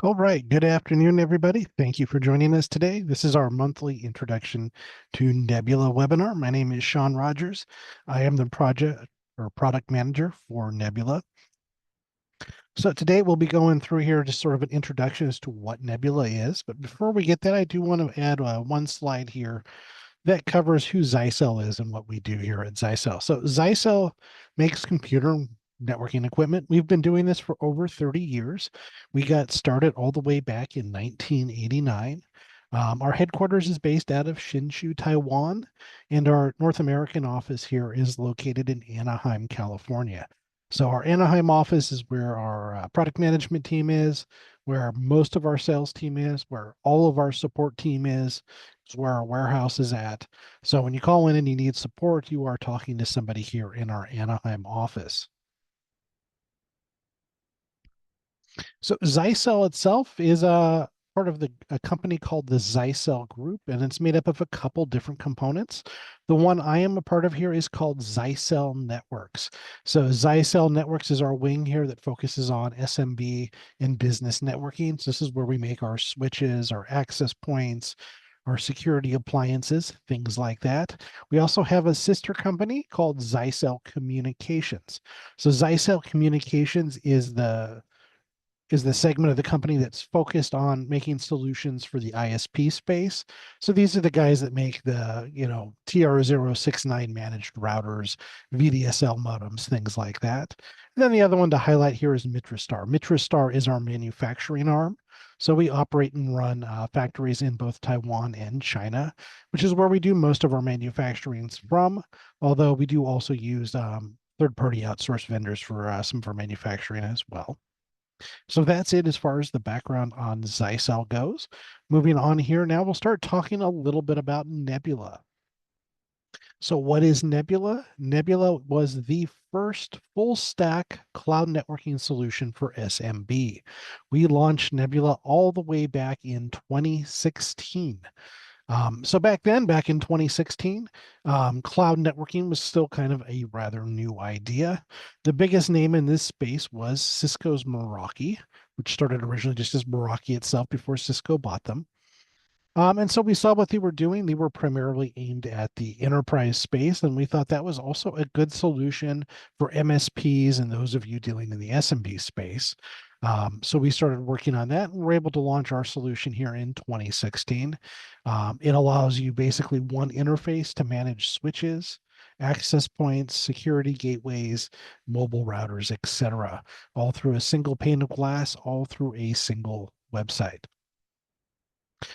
All right. Good afternoon, everybody. Thank you for joining us today. This is our monthly introduction to Nebula webinar. My name is Sean Rogers. I am the project or product manager for Nebula. So today we'll be going through here just sort of an introduction as to what Nebula is. But before we get that, I do want to add one slide here that covers who Zyxel is and what we do here at Zyxel. So Zyxel makes computer networking equipment. We've been doing this for over 30 years. We got started all the way back in 1989. Our headquarters is based out of Hsinchu, Taiwan, and our North American office here is located in Anaheim, California. So our Anaheim office is where our product management team is, where most of our sales team is, where all of our support team is where our warehouse is at. So when you call in and you need support, you are talking to somebody here in our Anaheim office. So Zyxel itself is a part of a company called the Zyxel Group, and it's made up of a couple different components. The one I am a part of here is called Zyxel Networks. So Zyxel Networks is our wing here that focuses on SMB and business networking. So this is where we make our switches, our access points, our security appliances, things like that. We also have a sister company called Zyxel Communications. So Zyxel Communications is the segment of the company that's focused on making solutions for the ISP space. So these are the guys that make the, TR069 managed routers, VDSL modems, things like that. And then the other one to highlight here is Mitristar. Mitristar is our manufacturing arm. So we operate and run factories in both Taiwan and China, which is where we do most of our manufacturing from, although we do also use third-party outsourced vendors for some of our manufacturing as well. So that's it as far as the background on Zyxel goes. Moving on here, now we'll start talking a little bit about Nebula. So what is Nebula? Nebula was the first full stack cloud networking solution for SMB. We launched Nebula all the way back in 2016. So back then, back in 2016, cloud networking was still kind of a rather new idea. The biggest name in this space was Cisco's Meraki, which started originally just as Meraki itself before Cisco bought them. And so we saw what they were doing. They were primarily aimed at the enterprise space, and we thought that was also a good solution for MSPs and those of you dealing in the SMB space. So we started working on that and we're able to launch our solution here in 2016. It allows you basically one interface to manage switches, access points, security gateways, mobile routers, etc., all through a single pane of glass, all through a single website.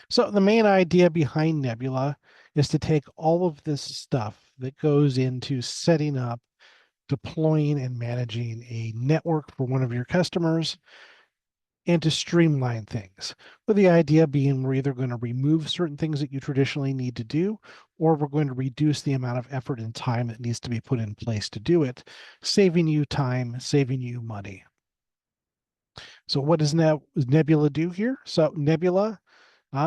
So the main idea behind Nebula is to take all of this stuff that goes into setting up, deploying, and managing a network for one of your customers and to streamline things. With the idea being we're either going to remove certain things that you traditionally need to do, or we're going to reduce the amount of effort and time that needs to be put in place to do it, saving you time, saving you money. So what does Nebula do here? So Nebula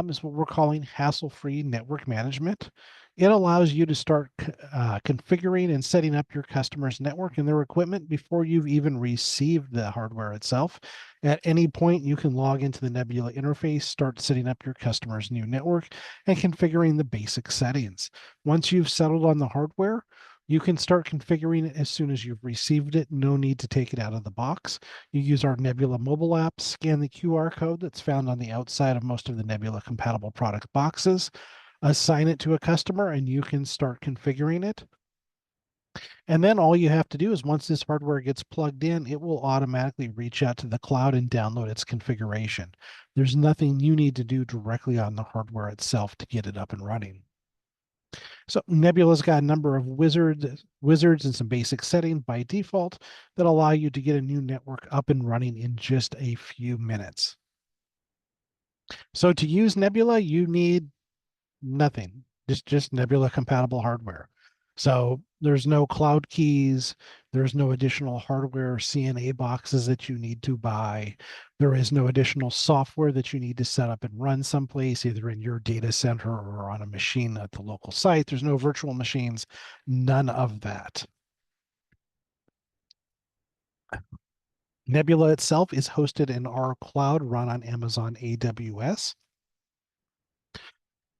is what we're calling hassle-free network management. It allows you to start configuring and setting up your customer's network and their equipment before you've even received the hardware itself. At any point, you can log into the Nebula interface, start setting up your customer's new network, and configuring the basic settings. Once you've settled on the hardware, you can start configuring it as soon as you've received it. No need to take it out of the box. You use our Nebula mobile app, scan the QR code that's found on the outside of most of the Nebula compatible product boxes, assign it to a customer, and you can start configuring it. And then all you have to do is once this hardware gets plugged in, it will automatically reach out to the cloud and download its configuration. There's nothing you need to do directly on the hardware itself to get it up and running. So Nebula's got a number of wizards and some basic settings by default that allow you to get a new network up and running in just a few minutes. So to use Nebula, you need nothing, just Nebula compatible hardware. So there's no cloud keys, there's no additional hardware CNA boxes that you need to buy. There is no additional software that you need to set up and run someplace, either in your data center or on a machine at the local site. There's no virtual machines, none of that. Nebula itself is hosted in our cloud, run on Amazon AWS.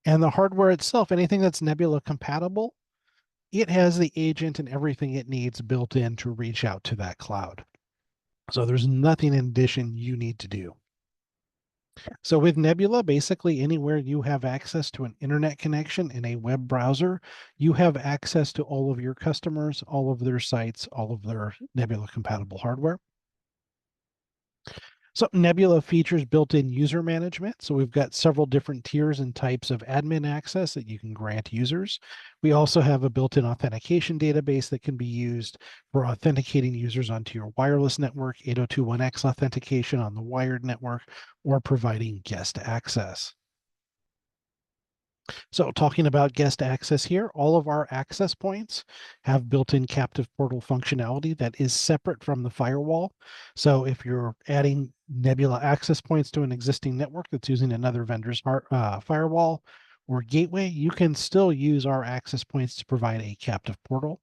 And the hardware itself, anything that's Nebula compatible, it has the agent and everything it needs built in to reach out to that cloud. So there's nothing in addition you need to do. So with Nebula, basically anywhere you have access to an internet connection in a web browser, you have access to all of your customers, all of their sites, all of their Nebula compatible hardware. So Nebula features built-in user management. So we've got several different tiers and types of admin access that you can grant users. We also have a built-in authentication database that can be used for authenticating users onto your wireless network, 802.1x authentication on the wired network, or providing guest access. So talking about guest access here, all of our access points have built-in captive portal functionality that is separate from the firewall. So if you're adding Nebula access points to an existing network that's using another vendor's firewall or gateway, you can still use our access points to provide a captive portal.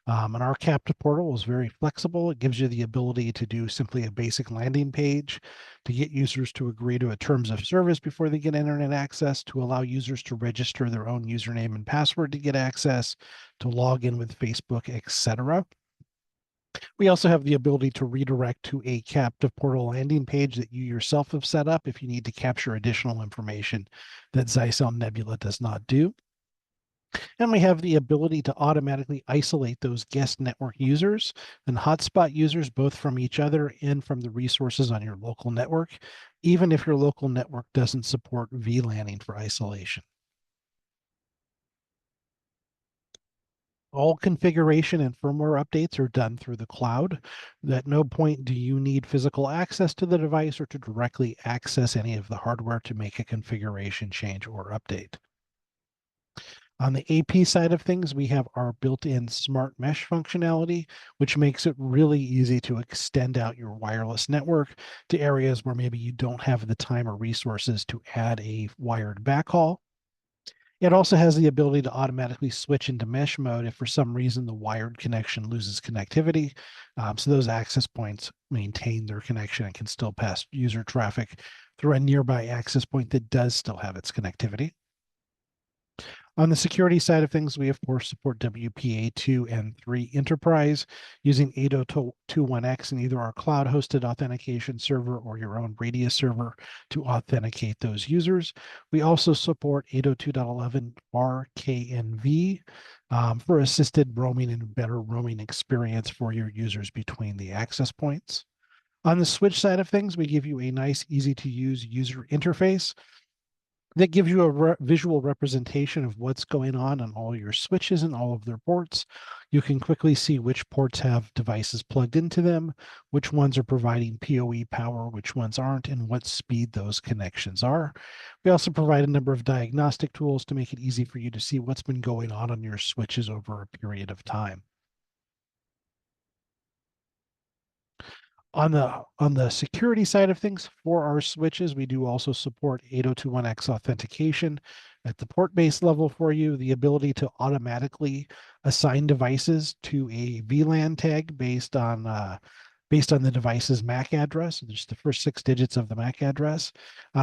And our captive portal is very flexible. It gives you the ability to do simply a basic landing page to get users to agree to a terms of service before they get internet access, to allow users to register their own username and password to get access, to log in with Facebook, etc. We also have the ability to redirect to a captive portal landing page that you yourself have set up if you need to capture additional information that Zyxel Nebula does not do. And we have the ability to automatically isolate those guest network users and hotspot users, both from each other and from the resources on your local network, even if your local network doesn't support VLANing for isolation. All configuration and firmware updates are done through the cloud. At no point do you need physical access to the device or to directly access any of the hardware to make a configuration change or update. On the AP side of things, we have our built-in smart mesh functionality, which makes it really easy to extend out your wireless network to areas where maybe you don't have the time or resources to add a wired backhaul. It also has the ability to automatically switch into mesh mode if for some reason the wired connection loses connectivity. So those access points maintain their connection and can still pass user traffic through a nearby access point that does still have its connectivity. On the security side of things, we of course support WPA2 and 3 Enterprise using 802.1x in either our cloud-hosted authentication server or your own Radius server to authenticate those users. We also support 802.11 RKNV for assisted roaming and better roaming experience for your users between the access points. On the switch side of things, we give you a nice, easy-to-use user interface that gives you a visual representation of what's going on all your switches and all of their ports. You can quickly see which ports have devices plugged into them, which ones are providing PoE power, which ones aren't, and what speed those connections are. We also provide a number of diagnostic tools to make it easy for you to see what's been going on your switches over a period of time. On the security side of things, for our switches, we do also support 802.1x authentication at the port-based level for you, the ability to automatically assign devices to a VLAN tag based on the device's MAC address, just the first 6 digits of the MAC address.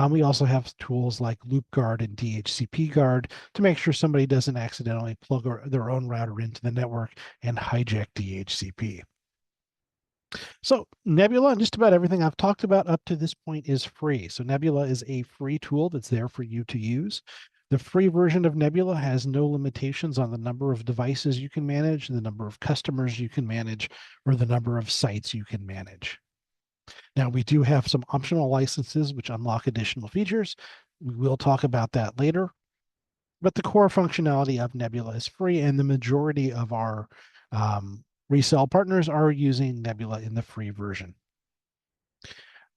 We also have tools like LoopGuard and DHCP Guard to make sure somebody doesn't accidentally plug their own router into the network and hijack DHCP. So Nebula and just about everything I've talked about up to this point is free. So Nebula is a free tool that's there for you to use. The free version of Nebula has no limitations on the number of devices you can manage, the number of customers you can manage, or the number of sites you can manage. Now, we do have some optional licenses which unlock additional features. We will talk about that later. But the core functionality of Nebula is free, and the majority of our resale partners are using Nebula in the free version.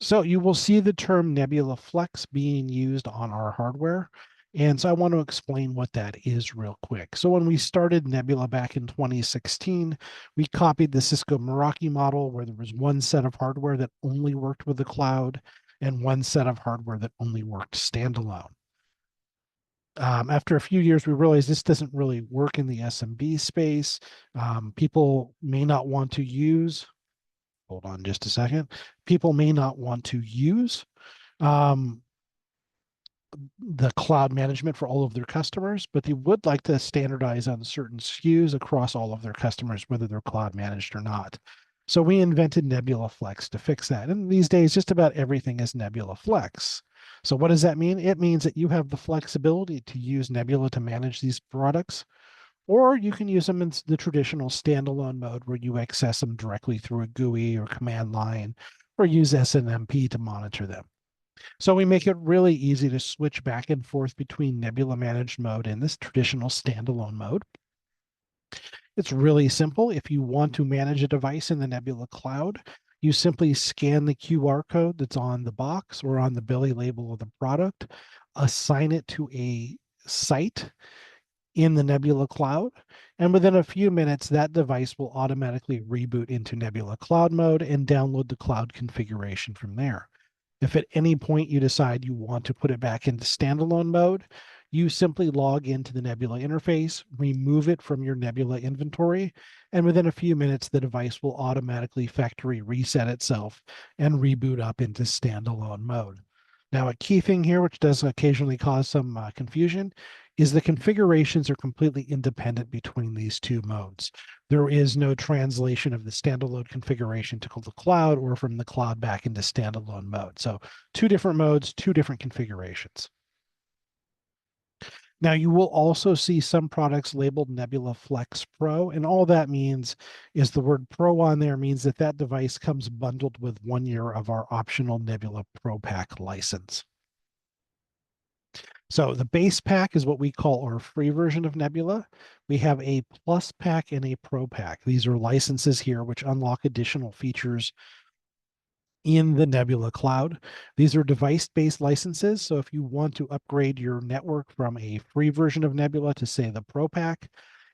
So you will see the term Nebula Flex being used on our hardware. And so I want to explain what that is real quick. So when we started Nebula back in 2016, we copied the Cisco Meraki model where there was one set of hardware that only worked with the cloud and one set of hardware that only worked standalone. After a few years, we realized this doesn't really work in the SMB space. People may not want to use hold on just a second, people may not want to use um, the cloud management for all of their customers, but they would like to standardize on certain SKUs across all of their customers, whether they're cloud managed or not. So we invented Nebula Flex to fix that. And these days, just about everything is Nebula Flex. So what does that mean? It means that you have the flexibility to use Nebula to manage these products, or you can use them in the traditional standalone mode where you access them directly through a GUI or command line, or use SNMP to monitor them. So we make it really easy to switch back and forth between Nebula managed mode and this traditional standalone mode. It's really simple. If you want to manage a device in the Nebula cloud, you simply scan the QR code that's on the box or on the belly label of the product, assign it to a site in the Nebula cloud, and within a few minutes, that device will automatically reboot into Nebula cloud mode and download the cloud configuration from there. If at any point you decide you want to put it back into standalone mode, you simply log into the Nebula interface, remove it from your Nebula inventory, and within a few minutes, the device will automatically factory reset itself and reboot up into standalone mode. Now, a key thing here, which does occasionally cause some confusion, is the configurations are completely independent between these two modes. There is no translation of the standalone configuration to the cloud or from the cloud back into standalone mode. So two different modes, two different configurations. Now you will also see some products labeled Nebula Flex Pro, and all that means is the word Pro on there means that that device comes bundled with 1 year of our optional Nebula Pro Pack license. So the base pack is what we call our free version of Nebula. We have a plus pack and a pro pack. These are licenses here which unlock additional features in the Nebula cloud. These are device-based licenses. So if you want to upgrade your network from a free version of Nebula to say the pro pack,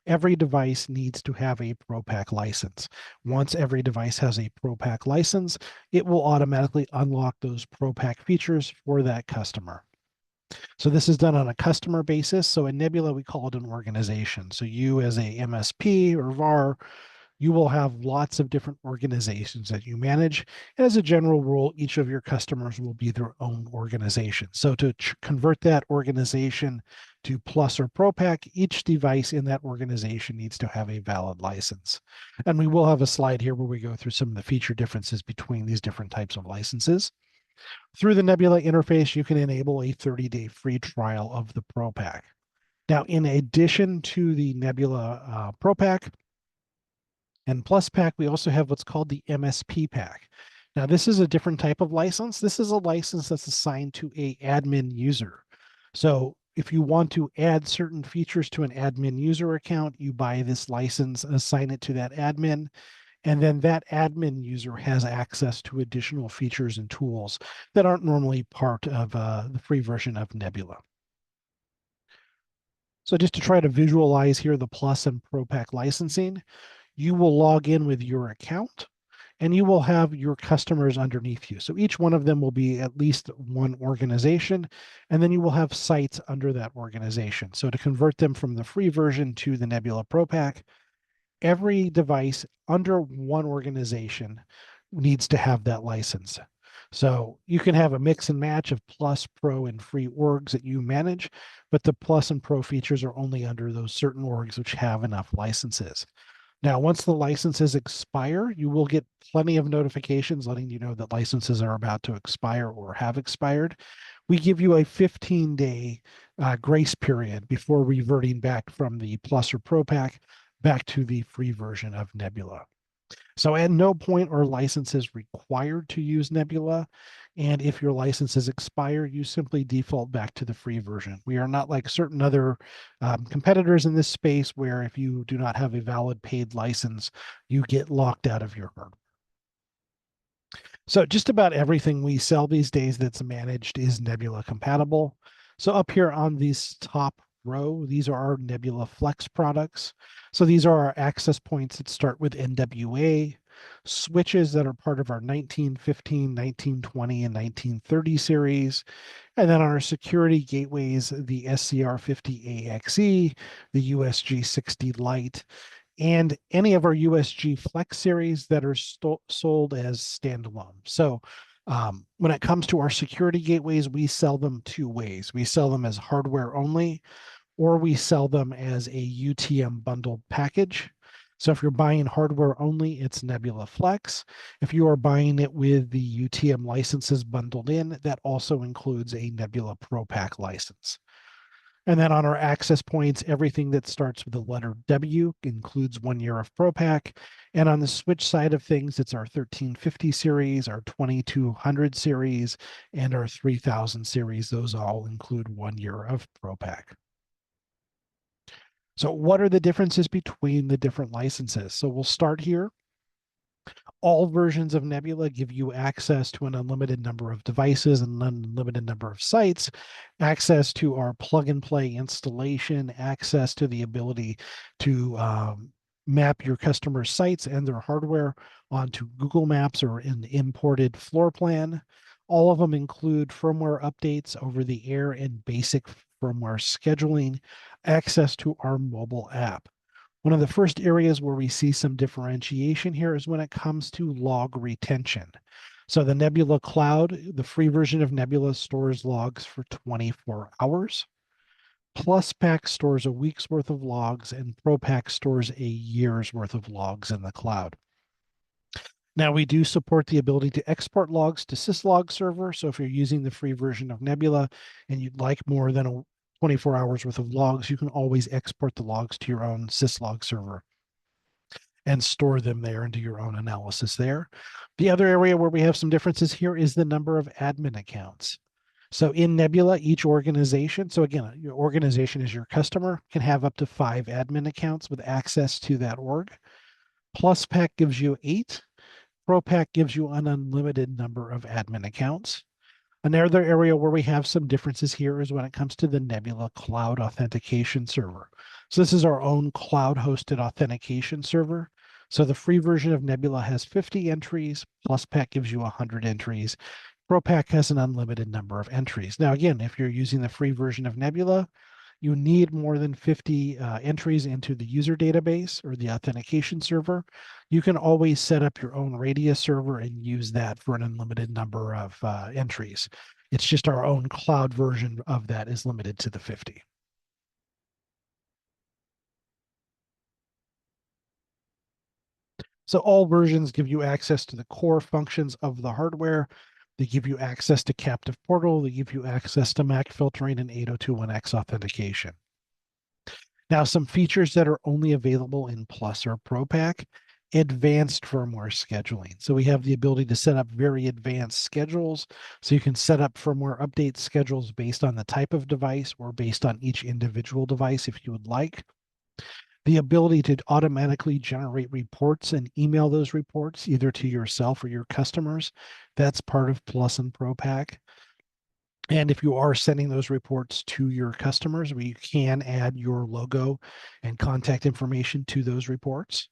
every device needs to have a pro pack license. Once every device has a pro pack license, it will automatically unlock those pro pack features for that customer. So this is done on a customer basis. So in Nebula, we call it an organization. So you as a MSP or VAR, you will have lots of different organizations that you manage. As a general rule, each of your customers will be their own organization. So to convert that organization to Plus or Pro Pack, each device in that organization needs to have a valid license. And we will have a slide here where we go through some of the feature differences between these different types of licenses. Through the Nebula interface, you can enable a 30-day free trial of the Pro Pack. Now, in addition to the Nebula Pro Pack and Plus Pack, we also have what's called the MSP Pack. Now, this is a different type of license. This is a license that's assigned to an admin user. So if you want to add certain features to an admin user account, you buy this license, assign it to that admin, and then that admin user has access to additional features and tools that aren't normally part of the free version of Nebula. So just to try to visualize here the Plus and Pro Pack licensing, you will log in with your account and you will have your customers underneath you. So each one of them will be at least one organization, and then you will have sites under that organization. So to convert them from the free version to the Nebula Pro Pack, every device under one organization needs to have that license. So you can have a mix and match of Plus, Pro, and free orgs that you manage, but the Plus and Pro features are only under those certain orgs which have enough licenses. Now, once the licenses expire, you will get plenty of notifications letting you know that licenses are about to expire or have expired. We give you a 15-day grace period before reverting back from the Plus or Pro Pack back to the free version of Nebula. So at no point are licenses required to use Nebula. And if your licenses expire, you simply default back to the free version. We are not like certain other competitors in this space where if you do not have a valid paid license, you get locked out of your hardware. So just about everything we sell these days that's managed is Nebula compatible. So up here on this top row, these are our Nebula Flex products. So these are our access points that start with NWA, switches that are part of our 1915, 1920, and 1930 series, and then our security gateways, the SCR50AXE, the USG60 Lite, and any of our USG Flex series that are sold as standalone. So when it comes to our security gateways, we sell them two ways. We sell them as hardware only, or we sell them as a UTM bundled package. So if you're buying hardware only, it's Nebula Flex. If you are buying it with the UTM licenses bundled in, that also includes a Nebula Pro Pack license. And then on our access points, everything that starts with the letter W includes 1 year of Pro Pack. And on the switch side of things, it's our 1350 series, our 2200 series, and our 3000 series. Those all include 1 year of Pro Pack. So what are the differences between the different licenses? So we'll start here. All versions of Nebula give you access to an unlimited number of devices and an unlimited number of sites, access to our plug and play installation, access to the ability to map your customer's sites and their hardware onto Google Maps or an imported floor plan. All of them include firmware updates over the air and basic firmware scheduling, access to our mobile app. One of the first areas where we see some differentiation here is when it comes to log retention. So the Nebula Cloud, the free version of Nebula, stores logs for 24 hours. Plus Pack stores a week's worth of logs, and Pro Pack stores a year's worth of logs in the cloud. Now, we do support the ability to export logs to syslog server. So if you're using the free version of Nebula and you'd like more than a 24 hours worth of logs, you can always export the logs to your own syslog server and store them there and do your own analysis there. The other area where we have some differences here is the number of admin accounts. So in Nebula, each organization, so again, your organization is your customer, can have up to 5 admin accounts with access to that org. Plus Pack gives you 8. Pro Pack gives you an unlimited number of admin accounts. Another area where we have some differences here is when it comes to the Nebula Cloud Authentication Server. So this is our own cloud-hosted authentication server. So the free version of Nebula has 50 entries, Plus Pack gives you 100 entries. Pro Pack has an unlimited number of entries. Now, again, if you're using the free version of Nebula, you need more than 50 entries into the user database or the authentication server. You can always set up your own Radius server and use that for an unlimited number of entries. It's just our own cloud version of that is limited to the 50. So all versions give you access to the core functions of the hardware. They give you access to captive portal. They give you access to MAC filtering and 802.1x authentication. Now, some features that are only available in Plus or Pro Pack, advanced firmware scheduling. So we have the ability to set up very advanced schedules. So you can set up firmware update schedules based on the type of device or based on each individual device if you would like. The ability to automatically generate reports and email those reports either to yourself or your customers. That's part of Plus and Pro Pack. And if you are sending those reports to your customers, we can add your logo and contact information to those reports.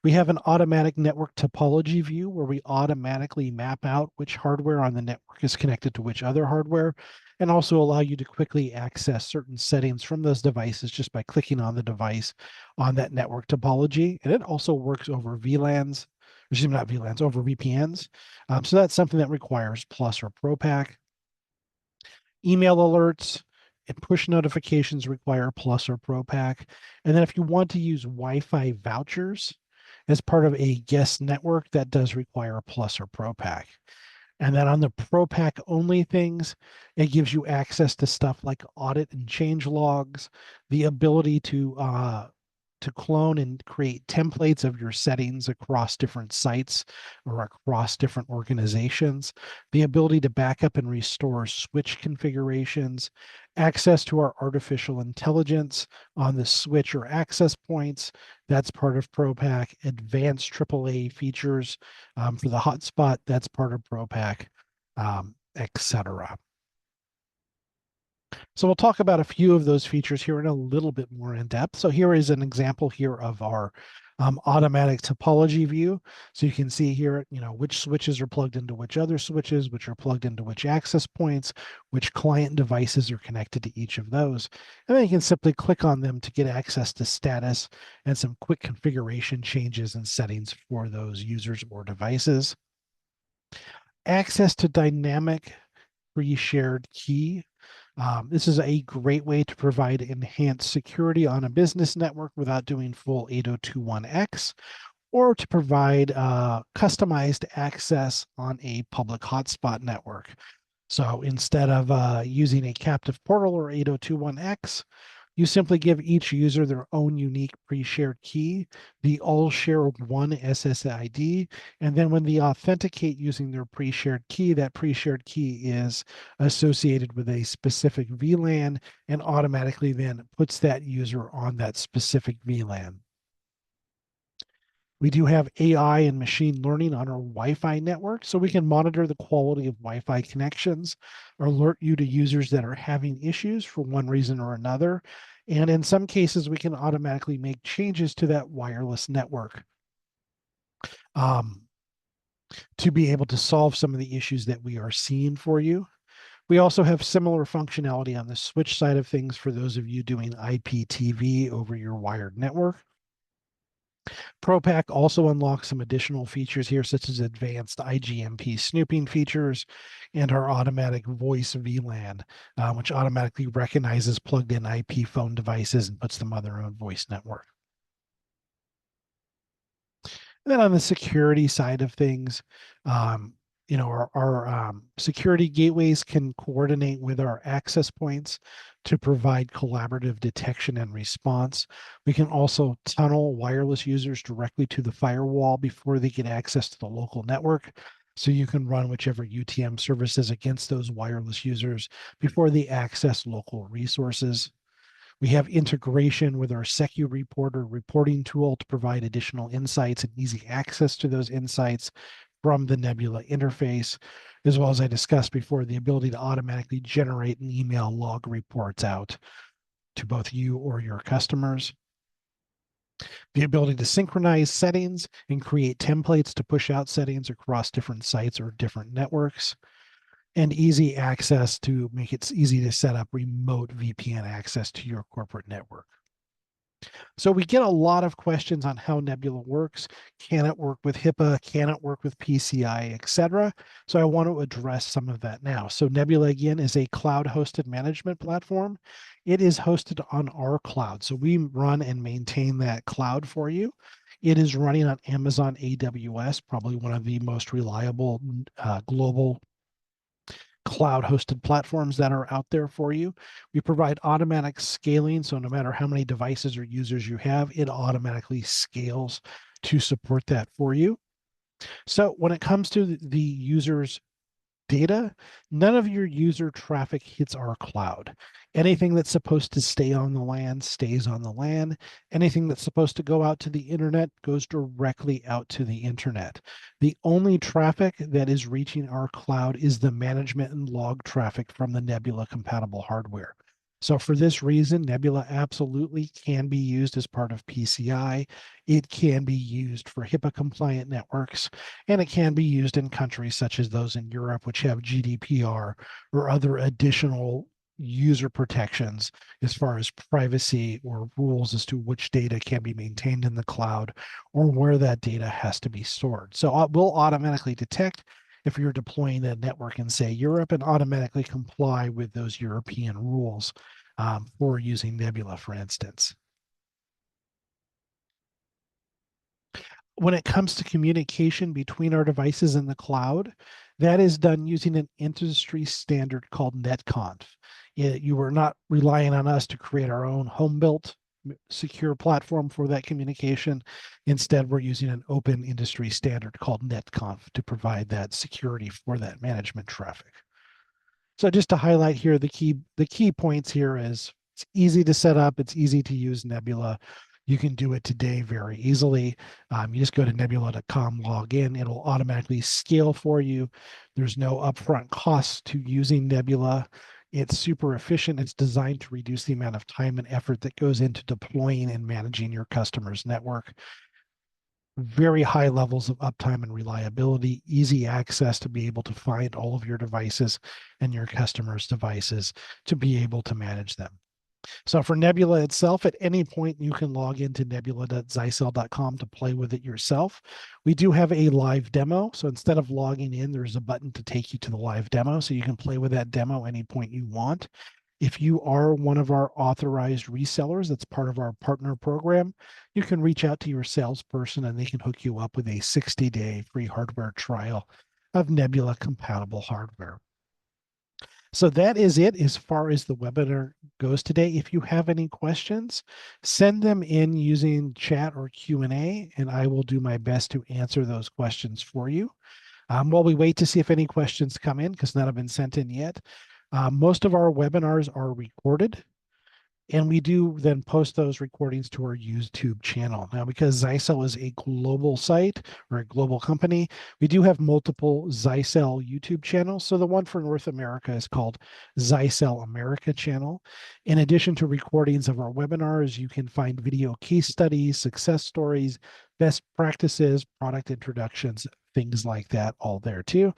We have an automatic network topology view where we automatically map out which hardware on the network is connected to which other hardware, and also allow you to quickly access certain settings from those devices just by clicking on the device on that network topology. And it also works over VLANs, excuse me, not VLANs, over VPNs. So that's something that requires Plus or Pro Pack. Email alerts and push notifications require Plus or Pro Pack. And then if you want to use Wi-Fi vouchers as part of a guest network, that does require Plus or Pro Pack. And then on the Pro Pack only things, it gives you access to stuff like audit and change logs, the ability to clone and create templates of your settings across different sites or across different organizations, the ability to back up and restore switch configurations, access to our artificial intelligence on the switch or access points. That's part of Pro Pack. Advanced AAA features for the hotspot. That's part of Pro Pack, etc. So we'll talk about a few of those features here in a little bit more in depth. So here is an example here of our automatic topology view. So you can see here, which switches are plugged into which other switches, which are plugged into which access points, which client devices are connected to each of those. And then you can simply click on them to get access to status and some quick configuration changes and settings for those users or devices. Access to dynamic pre-shared key. This is a great way to provide enhanced security on a business network without doing full 8021X, or to provide customized access on a public hotspot network. So instead of using a captive portal or 8021X, you simply give each user their own unique pre-shared key. They all share one SSID. And then when they authenticate using their pre-shared key, that pre-shared key is associated with a specific VLAN and automatically then puts that user on that specific VLAN. We do have AI and machine learning on our Wi-Fi network, so we can monitor the quality of Wi-Fi connections, alert you to users that are having issues for one reason or another. And in some cases, we can automatically make changes to that wireless network um, to be able to solve some of the issues that we are seeing for you. We also have similar functionality on the switch side of things for those of you doing IPTV over your wired network. ProPack also unlocks some additional features here, such as advanced IGMP snooping features and our automatic voice VLAN, which automatically recognizes plugged in IP phone devices and puts them on their own voice network. And then on the security side of things, our security gateways can coordinate with our access points to provide collaborative detection and response. We can also tunnel wireless users directly to the firewall before they get access to the local network. So you can run whichever UTM services against those wireless users before they access local resources. We have integration with our SecuReporter reporting tool to provide additional insights and easy access to those insights from the Nebula interface, as well as I discussed before, the ability to automatically generate and email log reports out to both you or your customers. The ability to synchronize settings and create templates to push out settings across different sites or different networks, and easy access to make it easy to set up remote VPN access to your corporate network. So we get a lot of questions on how Nebula works. Can it work with HIPAA? Can it work with PCI, etc.? So I want to address some of that now. So Nebula, again, is a cloud-hosted management platform. It is hosted on our cloud. So we run and maintain that cloud for you. It is running on Amazon AWS, probably one of the most reliable global cloud hosted platforms that are out there for you. We provide automatic scaling. So no matter how many devices or users you have, it automatically scales to support that for you. So when it comes to the user's data, none of your user traffic hits our cloud. Anything that's supposed to stay on the LAN stays on the LAN. Anything that's supposed to go out to the internet goes directly out to the internet. The only traffic that is reaching our cloud is the management and log traffic from the Nebula compatible hardware. So for this reason, Nebula absolutely can be used as part of PCI. It can be used for HIPAA compliant networks, and it can be used in countries such as those in Europe, which have GDPR or other additional user protections as far as privacy or rules as to which data can be maintained in the cloud or where that data has to be stored. So we'll automatically detect if you're deploying a network in, say, Europe, and automatically comply with those European rules for using Nebula, for instance. When it comes to communication between our devices in the cloud, that is done using an industry standard called netconf. You are not relying on us to create our own home-built secure platform for that communication. Instead, we're using an open industry standard called netconf to provide that security for that management traffic. So just to highlight here, the key points here is it's easy to set up, it's easy to use Nebula. You can do it today very easily. You just go to nebula.com, log in, it'll automatically scale for you. There's no upfront costs to using Nebula. It's super efficient. It's designed to reduce the amount of time and effort that goes into deploying and managing your customer's network. very high levels of uptime and reliability, easy access to be able to find all of your devices and your customers' devices to be able to manage them. So for Nebula itself, at any point you can log into nebula.zyxel.com to play with it yourself. We do have a live demo. So instead of logging in, there's a button to take you to the live demo. So you can play with that demo any point you want. If you are one of our authorized resellers, that's part of our partner program, you can reach out to your salesperson and they can hook you up with a 60-day free hardware trial of Nebula compatible hardware. So that is it as far as the webinar goes today. If you have any questions, send them in using chat or Q&A, and I will do my best to answer those questions for you. While we wait to see if any questions come in, because none have been sent in yet, most of our webinars are recorded. And we do then post those recordings to our YouTube channel. Now, because Zyxel is a global site or a global company, we do have multiple Zyxel YouTube channels. So the one for North America is called Zyxel America channel. In addition to recordings of our webinars, you can find video case studies, success stories, best practices, product introductions, things like that, all there too.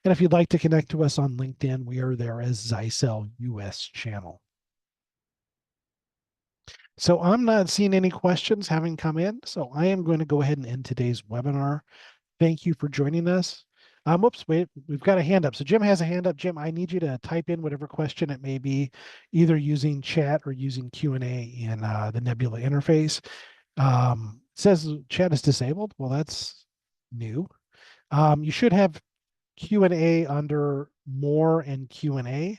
And if you'd like to connect to us on LinkedIn, we are there as Zyxel US channel. So I'm not seeing any questions having come in. So I am going to go ahead and end today's webinar. Thank you for joining us. Whoops, wait, we've got a hand up. So Jim has a hand up. Jim, I need you to type in whatever question it may be, either using chat or using Q&A in the Nebula interface. It says chat is disabled. Well, that's new. You should have Q&A under more and Q&A.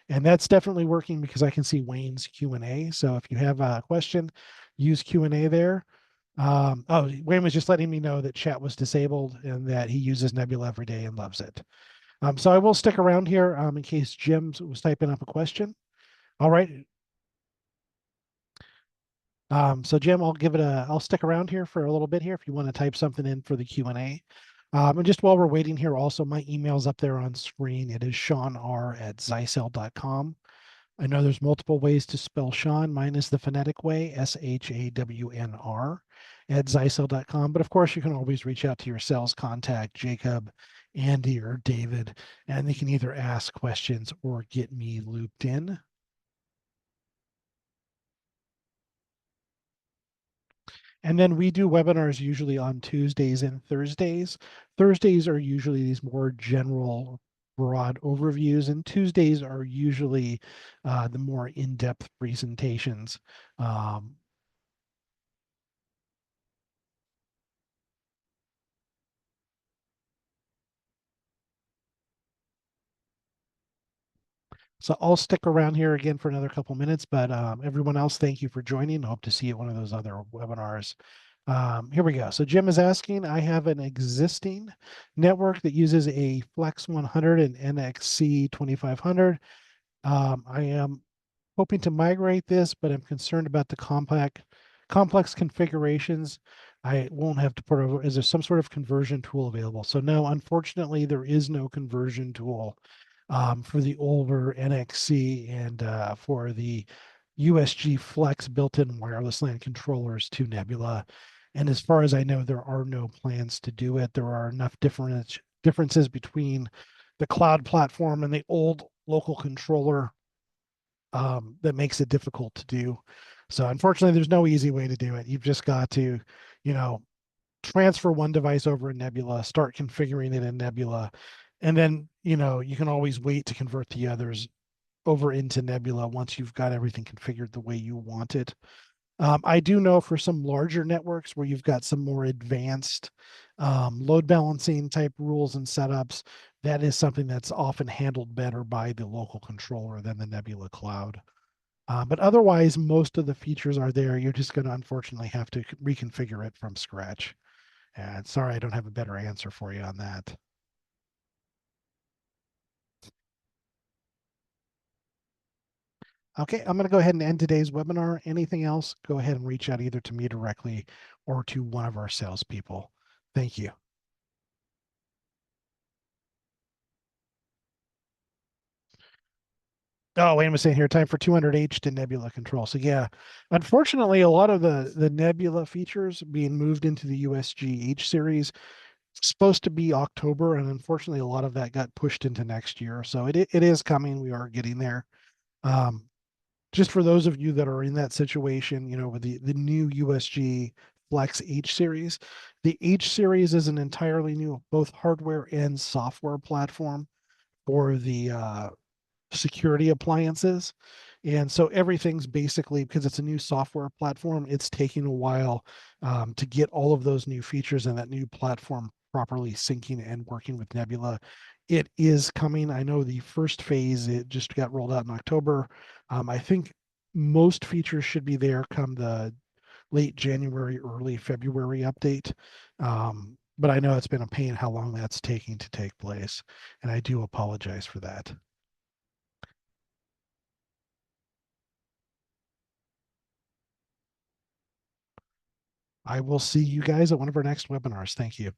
And that's definitely working because I can see Wayne's Q&A. So if you have a question, use Q&A there. Oh, Wayne was just letting me know that chat was disabled and that he uses Nebula every day and loves it. So I will stick around here in case Jim was typing up a question. All right. So Jim, I'll stick around here for a little bit here if you want to type something in for the Q&A. And just while we're waiting here, also my email's up there on screen. It is seanr@zyxel.com. I know there's multiple ways to spell Sean. Mine is the phonetic way, SHAWNR @zyxel.com. But of course, you can always reach out to your sales contact, Jacob, Andy, or David, and they can either ask questions or get me looped in. And then we do webinars usually on Tuesdays and Thursdays. Thursdays are usually these more general, broad overviews, and Tuesdays are usually the more in-depth presentations. So I'll stick around here again for another couple minutes, but everyone else, thank you for joining. I hope to see you at one of those other webinars. Here we go. So Jim is asking, I have an existing network that uses a Flex 100 and NXC 2500. I am hoping to migrate this, but I'm concerned about the complex configurations. I won't have to put over, is there some sort of conversion tool available? So no, unfortunately, there is no conversion tool for the older NXC and for the USG Flex built-in wireless LAN controllers to Nebula. And as far as I know, there are no plans to do it. There are enough differences between the cloud platform and the old local controller that makes it difficult to do. So unfortunately, there's no easy way to do it. You've just got to, you know, transfer one device over in Nebula, start configuring it in Nebula, and then, you can always wait to convert the others over into Nebula once you've got everything configured the way you want it. I do know for some larger networks where you've got some more advanced load balancing type rules and setups, that is something that's often handled better by the local controller than the Nebula cloud. But otherwise, most of the features are there. You're just going to unfortunately have to reconfigure it from scratch. And sorry, I don't have a better answer for you on that. Okay, I'm going to go ahead and end today's webinar. Anything else, go ahead and reach out either to me directly or to one of our salespeople. Thank you. Oh, wait, I'm saying here, time for 200H to Nebula control. So yeah, unfortunately, a lot of the Nebula features being moved into the USG H series. It's supposed to be October, and unfortunately, a lot of that got pushed into next year. So it is coming. We are getting there. Um, just for those of you that are in that situation, with the new USG Flex H series, the H series is an entirely new both hardware and software platform for the security appliances. And so everything's basically, because it's a new software platform, it's taking a while to get all of those new features and that new platform properly syncing and working with Nebula. It is coming. I know the first phase, it just got rolled out in October. I think most features should be there come the late January, early February update. But I know it's been a pain how long that's taking to take place. And I do apologize for that. I will see you guys at one of our next webinars. Thank you.